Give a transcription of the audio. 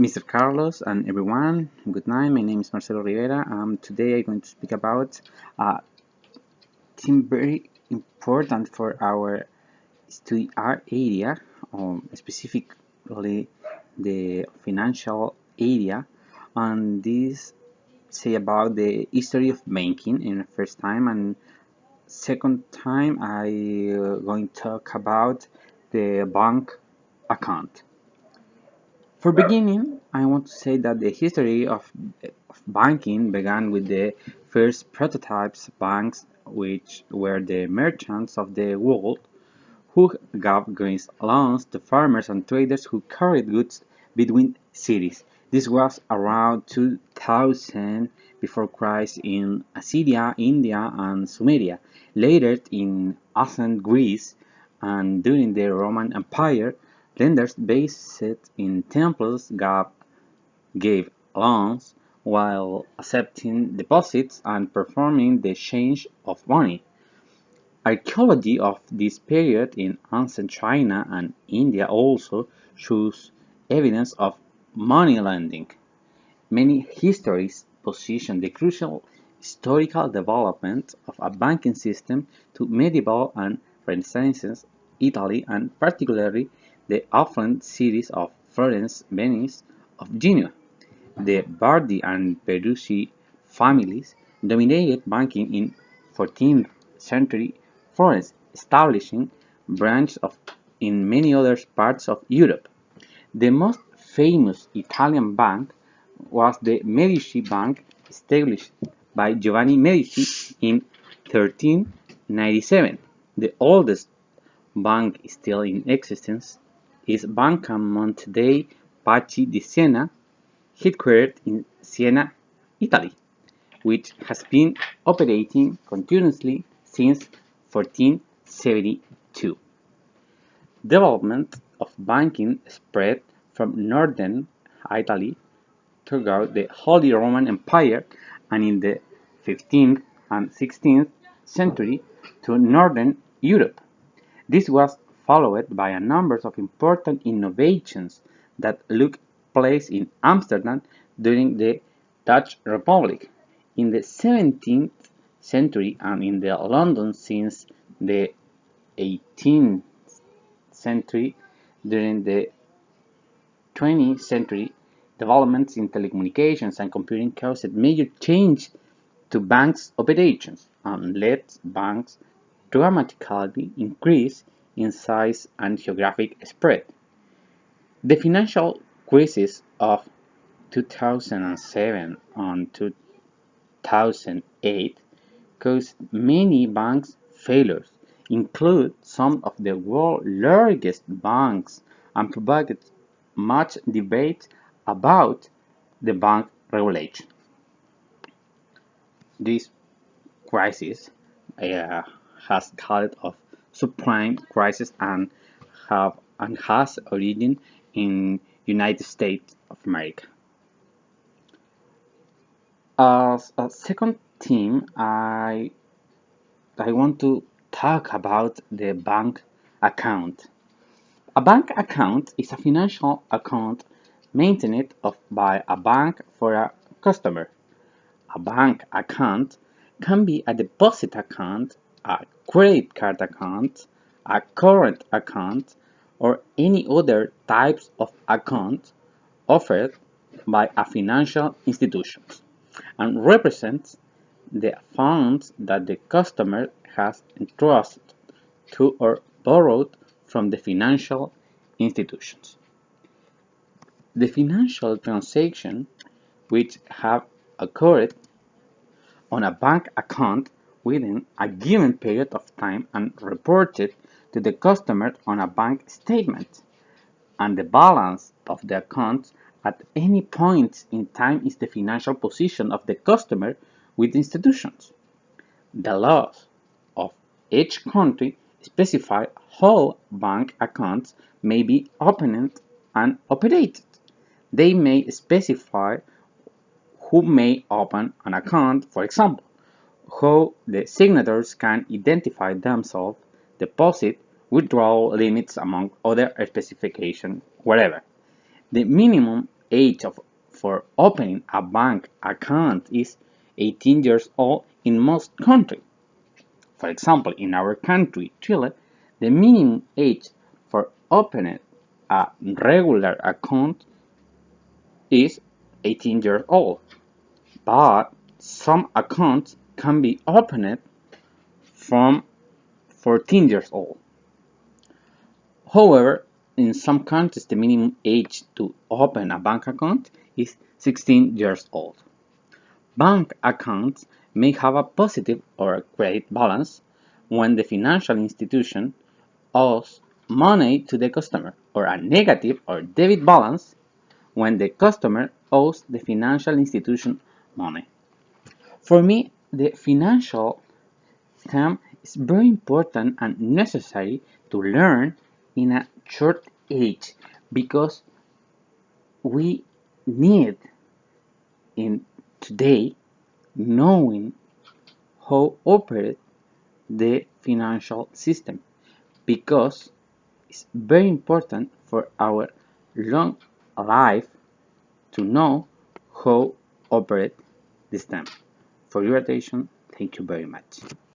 Mr. Carlos and everyone, good night. My name is Marcelo Rivera. Today I'm going to speak about a theme very important for our study art area, specifically the financial area. And this say about the history of banking in the first time, and second time I going to talk about the bank account. For beginning, I want to say that the history of banking began with the first prototypes banks, which were the merchants of the world who gave green loans to farmers and traders who carried goods between cities. This was around 2000 before Christ in Assyria, India, and Sumeria. Later in ancient Greece and during the Roman Empire, lenders based in temples gave loans while accepting deposits and performing the exchange of money. Archaeology of this period in ancient China and India also shows evidence of money lending. Many historians position the crucial historical development of a banking system to medieval and Renaissance Italy, and particularly the affluent cities of Florence, Venice, of Genoa. The Bardi and Peruzzi families dominated banking in 14th century Florence, establishing branches in many other parts of Europe. The most famous Italian bank was the Medici Bank, established by Giovanni Medici in 1397. The oldest bank still in existence is Banca Monte dei Paschi di Siena, headquartered in Siena, Italy, which has been operating continuously since 1472. Development of banking spread from northern Italy throughout the Holy Roman Empire and in the 15th and 16th century to northern Europe. This was followed by a number of important innovations that took place in Amsterdam during the Dutch Republic, in the 17th century, and in the London since the 18th century. During the 20th century, developments in telecommunications and computing caused major change to banks' operations and led banks dramatically increase in size and geographic spread. The financial crisis of 2007 and 2008 caused many banks failures, include some of the world's largest banks, and provoked much debate about the bank regulation. This crisis uh, has called of subprime crisis and has origin in United States of America. As a second theme, I want to talk about the bank account. A bank account is a financial account maintained by a bank for a customer. A bank account can be a deposit account, a credit card account, a current account, or any other types of account offered by a financial institution, and represents the funds that the customer has entrusted to or borrowed from the financial institutions. The financial transactions which have occurred on a bank account within a given period of time and reported to the customer on a bank statement, and the balance of the account at any point in time is the financial position of the customer with institutions. The laws of each country specify how bank accounts may be opened and operated. They may specify who may open an account, for example, how the signatories can identify themselves, deposit, withdrawal limits, among other specifications, wherever. The minimum age for opening a bank account is 18 years old in most countries. For example, in our country, Chile, the minimum age for opening a regular account is 18 years old, but some accounts can be opened from 14 years old. However, in some countries, the minimum age to open a bank account is 16 years old. Bank accounts may have a positive or credit balance when the financial institution owes money to the customer, or a negative or debit balance when the customer owes the financial institution money. For me, the financial STEM is very important and necessary to learn in a short age because we need in today knowing how operate the financial system because it's very important for our long life to know how operate the STEM. For your attention, thank you very much.